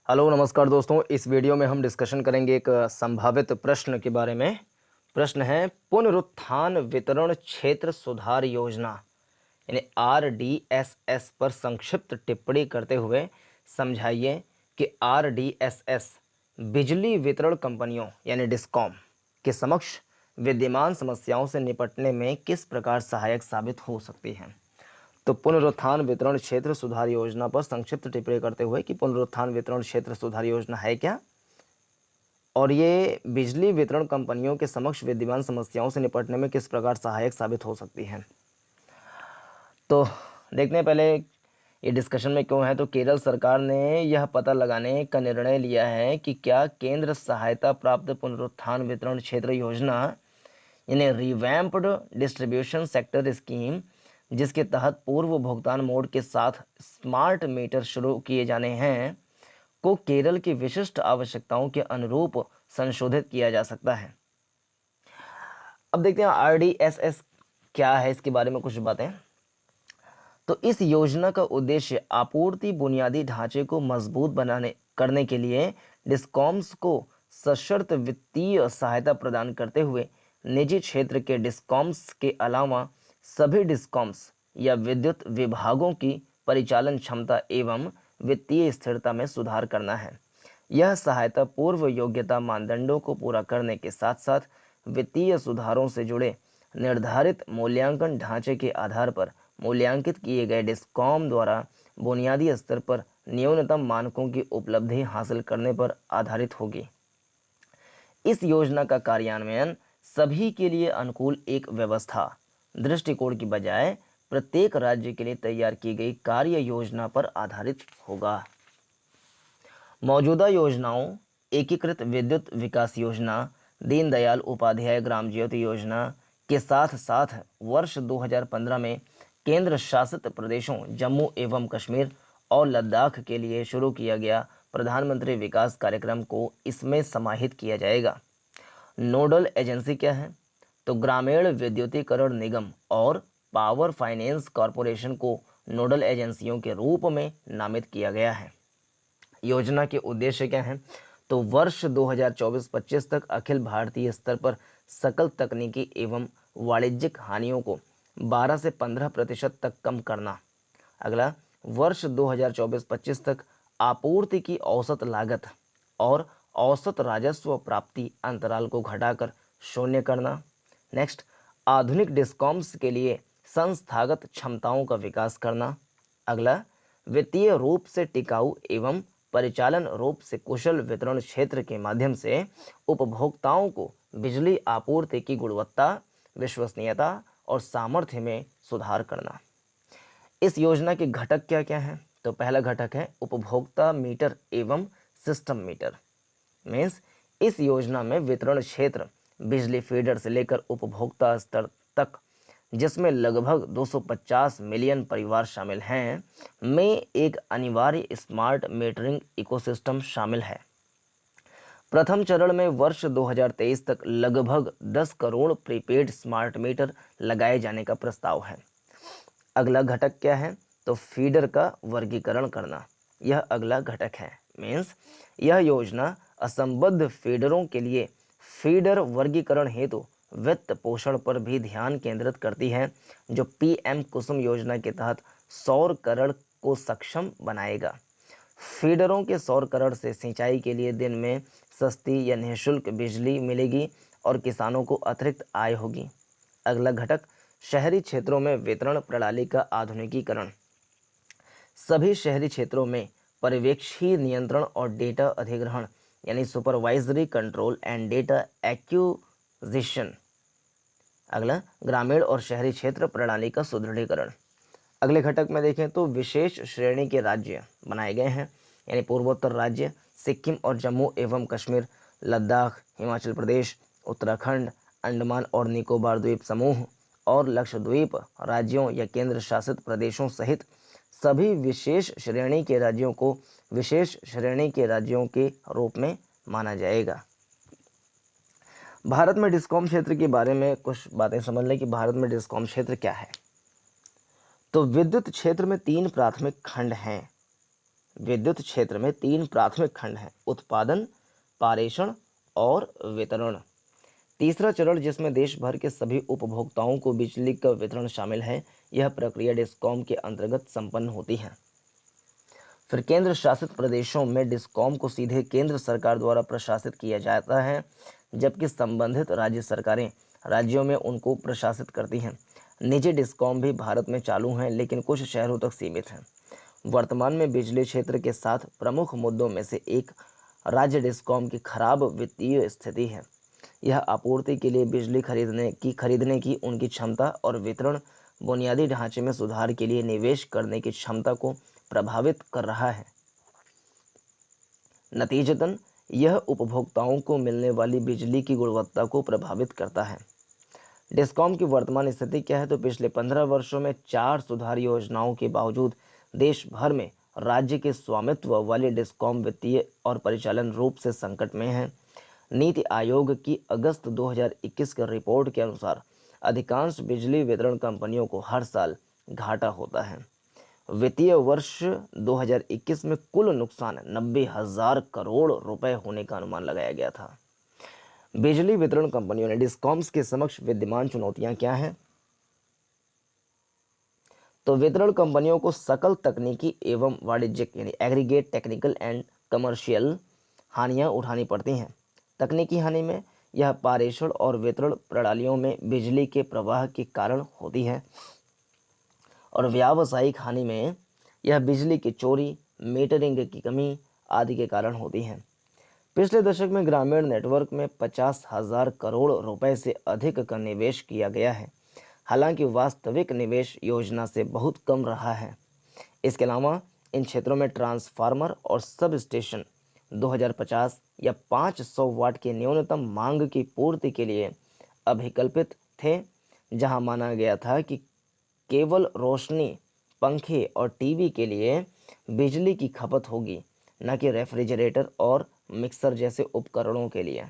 Hello नमस्कार दोस्तों। इस वीडियो में हम डिस्कशन करेंगे एक संभावित प्रश्न के बारे में। प्रश्न है पुनरुत्थान वितरण क्षेत्र सुधार योजना यानी RDSS पर संक्षिप्त टिप्पणी करते हुए समझाइए कि RDSS बिजली वितरण कंपनियों यानी डिस्कॉम के समक्ष विद्यमान समस्याओं से निपटने में किस प्रकार सहायक साबित हो सकती है। तो पुनरुत्थान वितरण क्षेत्र सुधार योजना पर संक्षिप्त टिप्पणी करते हुए कि पुनरुत्थान वितरण क्षेत्र सुधार योजना है क्या और ये बिजली वितरण कंपनियों के समक्ष विद्यमान समस्याओं से निपटने में किस प्रकार सहायक साबित हो सकती है। तो देखते हैं पहले ये डिस्कशन में क्यों है। तो केरल सरकार ने यह पता लगाने का निर्णय लिया है कि क्या केंद्र सहायता प्राप्त पुनरुत्थान वितरण क्षेत्र योजना यानी रिवैम्प्ड डिस्ट्रीब्यूशन सेक्टर स्कीम, जिसके तहत पूर्व भुगतान मोड के साथ स्मार्ट मीटर शुरू किए जाने हैं, को केरल की विशिष्ट आवश्यकताओं के अनुरूप संशोधित किया जा सकता है। अब देखते हैं RDSS क्या है, इसके बारे में कुछ बातें। तो इस योजना का उद्देश्य आपूर्ति बुनियादी ढांचे को मजबूत बनाने करने के लिए डिस्कॉम्स को सशर्त वित्तीय सहायता प्रदान करते हुए निजी क्षेत्र के डिस्कॉम्स के अलावा सभी डिस्कॉम्स या विद्युत विभागों की परिचालन क्षमता एवं वित्तीय स्थिरता में सुधार करना है। यह सहायता पूर्व योग्यता मानदंडों को पूरा करने के साथ साथ वित्तीय सुधारों से जुड़े निर्धारित मूल्यांकन ढांचे के आधार पर मूल्यांकित किए गए डिस्कॉम द्वारा बुनियादी स्तर पर न्यूनतम मानकों की उपलब्धि हासिल करने पर आधारित होगी। इस योजना का कार्यान्वयन सभी के लिए अनुकूल एक व्यवस्था दृष्टिकोण की बजाय प्रत्येक राज्य के लिए तैयार की गई कार्य योजना पर आधारित होगा। मौजूदा योजनाओं एकीकृत विद्युत विकास योजना, दीनदयाल उपाध्याय ग्राम ज्योति योजना के साथ साथ वर्ष 2015 में केंद्र शासित प्रदेशों जम्मू एवं कश्मीर और लद्दाख के लिए शुरू किया गया प्रधानमंत्री विकास कार्यक्रम को इसमें समाहित किया जाएगा। नोडल एजेंसी क्या है? तो ग्रामीण विद्युतीकरण निगम और पावर फाइनेंस कॉरपोरेशन को नोडल एजेंसियों के रूप में नामित किया गया है। योजना के उद्देश्य क्या हैं? तो वर्ष 2024-25 तक अखिल भारतीय स्तर पर सकल तकनीकी एवं वाणिज्यिक हानियों को 12 से 15% तक कम करना। अगला, वर्ष 2024-25 तक आपूर्ति की औसत लागत और औसत राजस्व प्राप्ति अंतराल को घटाकर शून्य करना। नेक्स्ट, आधुनिक डिस्कॉम्स के लिए संस्थागत क्षमताओं का विकास करना। अगला, वित्तीय रूप से टिकाऊ एवं परिचालन रूप से कुशल वितरण क्षेत्र के माध्यम से उपभोक्ताओं को बिजली आपूर्ति की गुणवत्ता, विश्वसनीयता और सामर्थ्य में सुधार करना। इस योजना के घटक क्या क्या हैं? तो पहला घटक है उपभोक्ता मीटर एवं सिस्टम मीटर। मीन्स इस योजना में वितरण क्षेत्र बिजली फीडर से लेकर उपभोक्ता स्तर तक, जिसमें लगभग 250 मिलियन परिवार शामिल हैं, में एक अनिवार्य स्मार्ट मीटरिंग इकोसिस्टम शामिल है। प्रथम चरण में वर्ष 2023 तक लगभग 10 करोड़ प्रीपेड स्मार्ट मीटर लगाए जाने का प्रस्ताव है। अगला घटक क्या है? तो फीडर का वर्गीकरण करना, यह अगला घटक है। मीन्स यह योजना असंबद्ध फीडरों के लिए फीडर वर्गीकरण हेतु वित्त पोषण पर भी ध्यान केंद्रित करती है, जो PM कुसुम योजना के तहत सौरकरण को सक्षम बनाएगा। फीडरों के सौरकरण से सिंचाई के लिए दिन में सस्ती या निःशुल्क बिजली मिलेगी और किसानों को अतिरिक्त आय होगी। अगला घटक शहरी क्षेत्रों में वितरण प्रणाली का आधुनिकीकरण। सभी शहरी क्षेत्रों में पर्यवेक्षी नियंत्रण और डेटा अधिग्रहण यानी supervisory control and data acquisition. अगला, ग्रामीण और शहरी क्षेत्र प्रणाली का सुदृढ़ीकरण। अगले घटक में देखें तो विशेष श्रेणी के राज्य बनाए गए हैं, यानी पूर्वोत्तर राज्य सिक्किम और जम्मू एवं कश्मीर, लद्दाख, हिमाचल प्रदेश, उत्तराखंड, अंडमान और निकोबार द्वीप समूह और लक्षद्वीप राज्यों या केंद्र शासित प्रदेशों सहित सभी विशेष श्रेणी के राज्यों को विशेष श्रेणी के राज्यों के रूप में माना जाएगा। भारत में डिस्कॉम क्षेत्र के बारे में कुछ बातें समझ लें कि भारत में डिस्कॉम क्षेत्र क्या है। तो विद्युत क्षेत्र में 3 प्राथमिक खंड हैं, विद्युत क्षेत्र में 3 प्राथमिक खंड हैं: उत्पादन, पारेषण और वितरण। तीसरा चरण, जिसमें देश भर के सभी उपभोक्ताओं को बिजली का वितरण शामिल है, यह प्रक्रिया डिस्कॉम के अंतर्गत संपन्न होती है। फिर केंद्र शासित प्रदेशों में डिस्कॉम को सीधे केंद्र सरकार द्वारा प्रशासित किया जाता है, जबकि संबंधित राज्य सरकारें राज्यों में उनको प्रशासित करती हैं। निजी डिस्कॉम भी भारत में चालू हैं, लेकिन कुछ शहरों तक सीमित हैं। वर्तमान में बिजली क्षेत्र के 7 प्रमुख मुद्दों में से एक राज्य डिस्कॉम की खराब वित्तीय स्थिति है। यह आपूर्ति के लिए बिजली खरीदने की उनकी क्षमता और वितरण बुनियादी ढांचे में सुधार के लिए निवेश करने की क्षमता को प्रभावित कर रहा है। नतीजतन यह उपभोक्ताओं को मिलने वाली बिजली की गुणवत्ता को प्रभावित करता है। डिस्कॉम की वर्तमान स्थिति क्या है? तो पिछले 15 वर्षों में 4 सुधार योजनाओं के बावजूद देश भर में राज्य के स्वामित्व वाले डिस्कॉम वित्तीय और परिचालन रूप से संकट में है। नीति आयोग की अगस्त 2021 की रिपोर्ट के अनुसार अधिकांश बिजली वितरण कंपनियों को हर साल घाटा होता है। वित्तीय वर्ष 2021 में कुल नुकसान 90,000 करोड़ रुपए होने का अनुमान लगाया गया था। बिजली वितरण कंपनियों ने डिस्कॉम्स के समक्ष विद्यमान चुनौतियां क्या हैं? तो वितरण कंपनियों को सकल तकनीकी एवं वाणिज्यिक यानी एग्रीगेट टेक्निकल एंड कमर्शियल हानियां उठानी पड़ती हैं। तकनीकी हानि में यह पारेषण और वितरण प्रणालियों में बिजली के प्रवाह के कारण होती है, और व्यावसायिक हानि में यह बिजली की चोरी, मीटरिंग की कमी आदि के कारण होती है। पिछले दशक में ग्रामीण नेटवर्क में 50,000 करोड़ रुपए से अधिक का निवेश किया गया है। हालांकि वास्तविक निवेश योजना से बहुत कम रहा है। इसके अलावा इन क्षेत्रों में ट्रांसफार्मर और सब स्टेशन 2050 या 500 वाट की न्यूनतम मांग की पूर्ति के लिए अभिकल्पित थे, जहां माना गया था कि केवल रोशनी, पंखे और टीवी के लिए बिजली की खपत होगी, न कि रेफ्रिजरेटर और मिक्सर जैसे उपकरणों के लिए।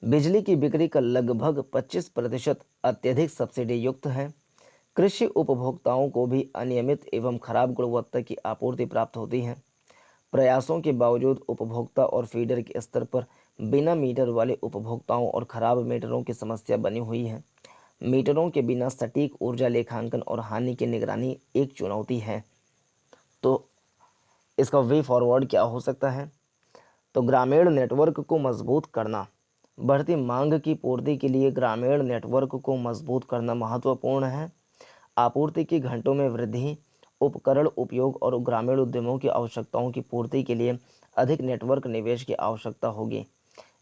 बिजली की बिक्री का लगभग 25% अत्यधिक सब्सिडी युक्त है। कृषि उपभोक्ताओं को भी अनियमित एवं खराब गुणवत्ता की आपूर्ति प्राप्त होती है। प्रयासों के बावजूद उपभोक्ता और फीडर के स्तर पर बिना मीटर वाले उपभोक्ताओं और खराब मीटरों की समस्या बनी हुई है। मीटरों के बिना सटीक ऊर्जा लेखांकन और हानि की निगरानी एक चुनौती है। तो इसका वे फॉरवर्ड क्या हो सकता है? तो ग्रामीण नेटवर्क को मजबूत करना। बढ़ती मांग की पूर्ति के लिए ग्रामीण नेटवर्क को मजबूत करना महत्वपूर्ण है। आपूर्ति के घंटों में वृद्धि, उपकरण उपयोग और ग्रामीण उद्यमों की आवश्यकताओं की पूर्ति के लिए अधिक नेटवर्क निवेश की आवश्यकता होगी।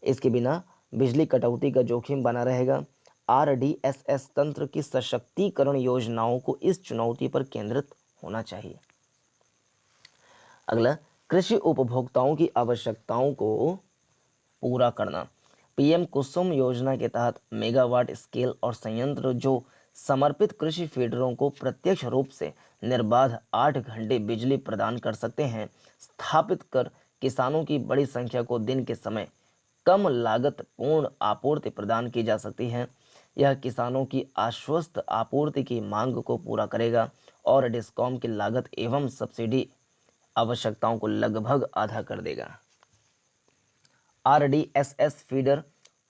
इसके बिना बिजली कटौती का जोखिम बना रहेगा। RDSS तंत्र की सशक्तिकरण योजनाओं को इस चुनौती पर केंद्रित होना चाहिए। अगला, कृषि उपभोक्ताओं की आवश्यकताओं को पूरा करना। PM कुसुम योजना के तहत मेगावाट स्केल और संयंत्र जो समर्पित कृषि फीडरों को प्रत्यक्ष रूप से निर्बाध 8 घंटे बिजली प्रदान कर सकते हैं, स्थापित कर किसानों की बड़ी संख्या को दिन के समय कम लागत पूर्ण आपूर्ति प्रदान की जा सकती है। यह किसानों की आश्वस्त आपूर्ति की मांग को पूरा करेगा और डिस्कॉम की लागत एवं सब्सिडी आवश्यकताओं को लगभग आधा कर देगा। RDSS फीडर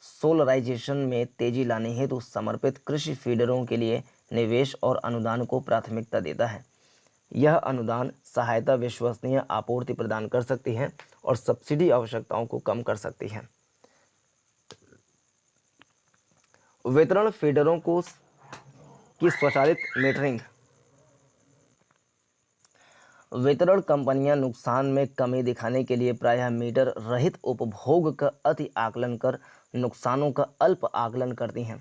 सोलराइजेशन में तेजी लाने हेतु समर्पित कृषि फीडरों के लिए निवेश और अनुदान को प्राथमिकता देता है। यह अनुदान सहायता विश्वसनीय आपूर्ति प्रदान कर सकती है और सब्सिडी आवश्यकताओं को कम कर सकती है। वितरण फीडरों की स्वचालित मीटरिंग। वितरण कंपनियां नुकसान में कमी दिखाने के लिए प्रायः मीटर रहित उपभोग का अति आकलन कर नुकसानों का अल्प आकलन करती हैं।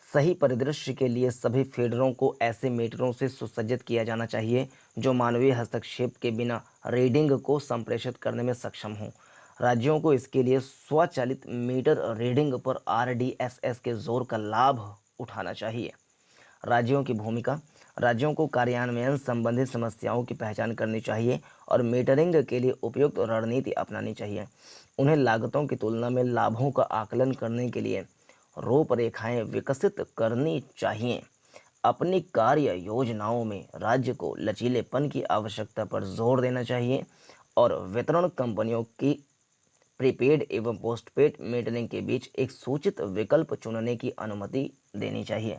सही परिदृश्य के लिए सभी फीडरों को ऐसे मीटरों से सुसज्जित किया जाना चाहिए जो मानवीय हस्तक्षेप के बिना रीडिंग को संप्रेषित करने में सक्षम हों। राज्यों को इसके लिए स्वचालित मीटर रीडिंग पर RDSS के जोर का लाभ उठाना चाहिए। राज्यों की भूमिका। राज्यों को कार्यान्वयन संबंधित समस्याओं की पहचान करनी चाहिए और मीटरिंग के लिए उपयुक्त रणनीति अपनानी चाहिए। उन्हें लागतों की तुलना में लाभों का आकलन करने के लिए रूपरेखाएं विकसित करनी चाहिए। अपनी कार्य योजनाओं में राज्य को लचीलेपन की आवश्यकता पर जोर देना चाहिए और वितरण कंपनियों की प्रीपेड एवं पोस्टपेड मीटरिंग के बीच एक सूचित विकल्प चुनने की अनुमति देनी चाहिए।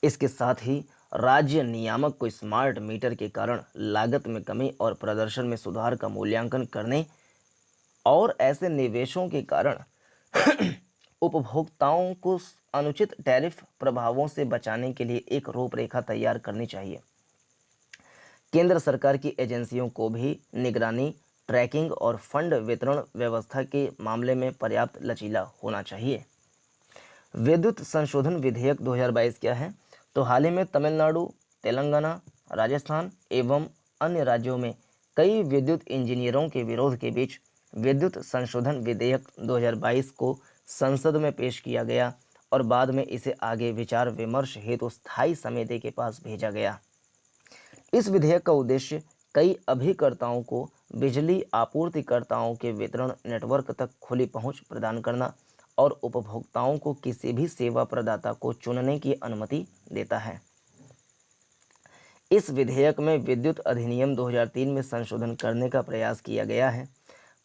इसके साथ ही राज्य नियामक को स्मार्ट मीटर के कारण लागत में कमी और प्रदर्शन में सुधार का मूल्यांकन करने और ऐसे निवेशों के कारण उपभोक्ताओं को अनुचित टैरिफ प्रभावों से बचाने के लिए एक रूपरेखा तैयार करनी चाहिए। केंद्र सरकार की एजेंसियों को भी निगरानी, ट्रैकिंग और फंड वितरण व्यवस्था के मामले में पर्याप्त लचीला होना चाहिए। विद्युत संशोधन विधेयक 2022 क्या है? तो हाल ही में तमिलनाडु, तेलंगाना, राजस्थान एवं अन्य राज्यों में कई विद्युत इंजीनियरों के विरोध के बीच विद्युत संशोधन विधेयक 2022 को संसद में पेश किया गया और बाद में इसे आगे विचार विमर्श हेतु स्थायी समिति के पास भेजा गया। इस विधेयक का उद्देश्य कई अभिकर्ताओं को बिजली आपूर्तिकर्ताओं के वितरण नेटवर्क तक खुली पहुंच प्रदान करना और उपभोक्ताओं को किसी भी सेवा प्रदाता को चुनने की अनुमति देता है। इस विधेयक में विद्युत अधिनियम 2003 में संशोधन करने का प्रयास किया गया है।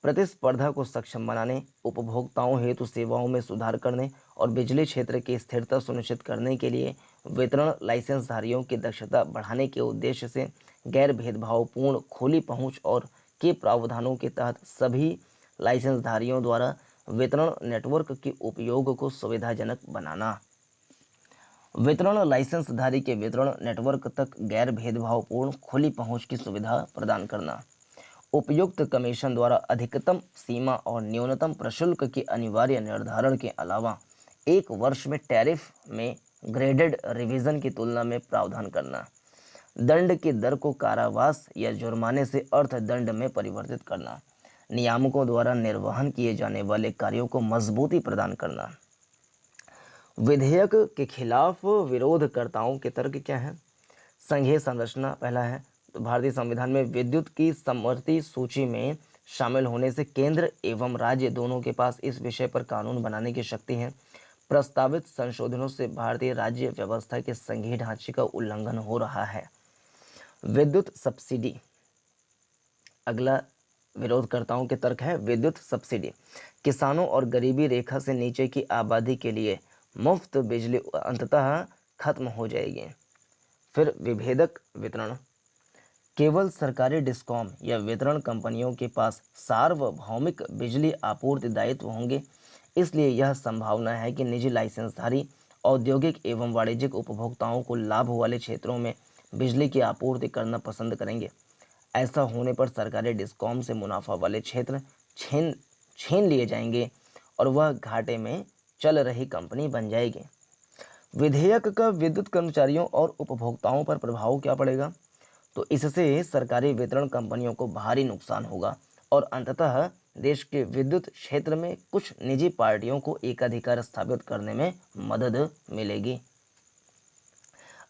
प्रतिस्पर्धा को सक्षम बनाने, उपभोक्ताओं हेतु सेवाओं में सुधार करने और बिजली क्षेत्र की स्थिरता सुनिश्चित करने के लिए वितरण लाइसेंसधारियों की दक्षता बढ़ाने के उद्देश्य से गैर भेदभावपूर्ण खुली पहुंच और के प्रावधानों के तहत सभी लाइसेंसधारियों द्वारा वितरण नेटवर्क के उपयोग को सुविधाजनक बनाना। वितरण लाइसेंसधारी के वितरण नेटवर्क तक गैर भेदभावपूर्ण खुली पहुंच की सुविधा प्रदान करना। उपयुक्त कमीशन द्वारा अधिकतम सीमा और न्यूनतम प्रशुल्क के अनिवार्य निर्धारण के अलावा एक वर्ष में टैरिफ में ग्रेडेड रिवीजन की तुलना में प्रावधान करना। दंड की दर को कारावास या जुर्माने से अर्थदंड में परिवर्तित करना। नियामकों द्वारा निर्वहन किए जाने वाले कार्यों को मजबूती प्रदान करना। विधेयक के खिलाफ विरोधकर्ताओं के तर्क क्या है? संघीय संरचना पहला है, तो भारतीय संविधान में विद्युत की समवर्ती सूची में शामिल होने से केंद्र एवं राज्य दोनों के पास इस विषय पर कानून बनाने की शक्ति है। प्रस्तावित संशोधनों से भारतीय राज्य व्यवस्था के संघीय ढांचे का उल्लंघन हो रहा है। विद्युत सब्सिडी, अगला विरोधकर्ताओं के तर्क है विद्युत सब्सिडी किसानों और गरीबी रेखा से नीचे की आबादी के लिए मुफ्त बिजली अंततः खत्म हो जाएगी। फिर विभेदक वितरण, केवल सरकारी डिस्कॉम या वितरण कंपनियों के पास सार्वभौमिक बिजली आपूर्ति दायित्व होंगे, इसलिए यह संभावना है कि निजी लाइसेंसधारी औद्योगिक एवं वाणिज्यिक उपभोक्ताओं को लाभ वाले क्षेत्रों में बिजली की आपूर्ति करना पसंद करेंगे। ऐसा होने पर सरकारी डिस्कॉम से मुनाफा वाले क्षेत्र छीन लिए जाएंगे और वह घाटे में चल रही कंपनी बन जाएगी। विधेयक का विद्युत कर्मचारियों और उपभोक्ताओं पर प्रभाव क्या पड़ेगा? तो इससे सरकारी वितरण कंपनियों को भारी नुकसान होगा और अंततः देश के विद्युत क्षेत्र में कुछ निजी पार्टियों को एकाधिकार स्थापित करने में मदद मिलेगी।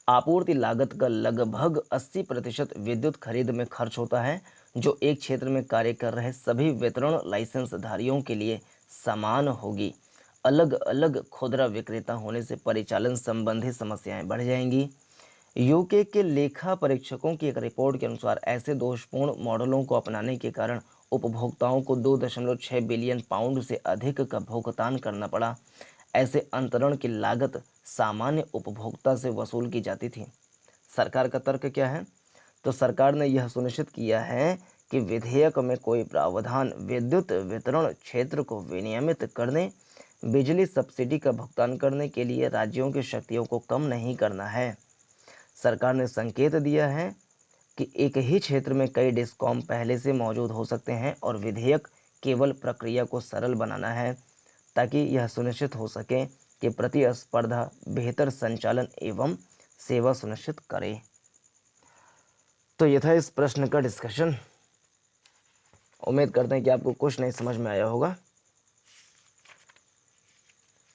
आपूर्ति लागत का लगभग 80% विद्युत खरीद में खर्च होता है, जो एक क्षेत्र में कार्य कर रहे सभी वितरण लाइसेंसधारियों के लिए समान होगी। अलग अलग खुदरा विक्रेता होने से परिचालन संबंधी समस्याएं बढ़ जाएंगी। यूके के लेखा परीक्षकों की एक रिपोर्ट के अनुसार ऐसे दोषपूर्ण मॉडलों को अपनाने के कारण उपभोक्ताओं को 2.6 बिलियन पाउंड से अधिक का भुगतान करना पड़ा। ऐसे अंतरण की लागत सामान्य उपभोक्ता से वसूल की जाती थी। सरकार का तर्क क्या है? तो सरकार ने यह सुनिश्चित किया है कि विधेयक में कोई प्रावधान विद्युत वितरण क्षेत्र को विनियमित करने, बिजली सब्सिडी का भुगतान करने के लिए राज्यों की शक्तियों को कम नहीं करना है। सरकार ने संकेत दिया है कि एक ही क्षेत्र में कई डिस्कॉम पहले से मौजूद हो सकते हैं और विधेयक केवल प्रक्रिया को सरल बनाना है ताकि यह सुनिश्चित हो सके कि प्रतिस्पर्धा बेहतर संचालन एवं सेवा सुनिश्चित करे। तो यह था इस प्रश्न का डिस्कशन। उम्मीद करते हैं कि आपको कुछ नहीं समझ में आया होगा।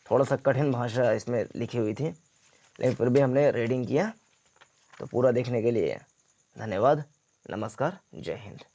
थोड़ा सा कठिन भाषा इसमें लिखी हुई थी, लेकिन फिर भी हमने रीडिंग किया। तो पूरा देखने के लिए धन्यवाद। नमस्कार, जय हिंद।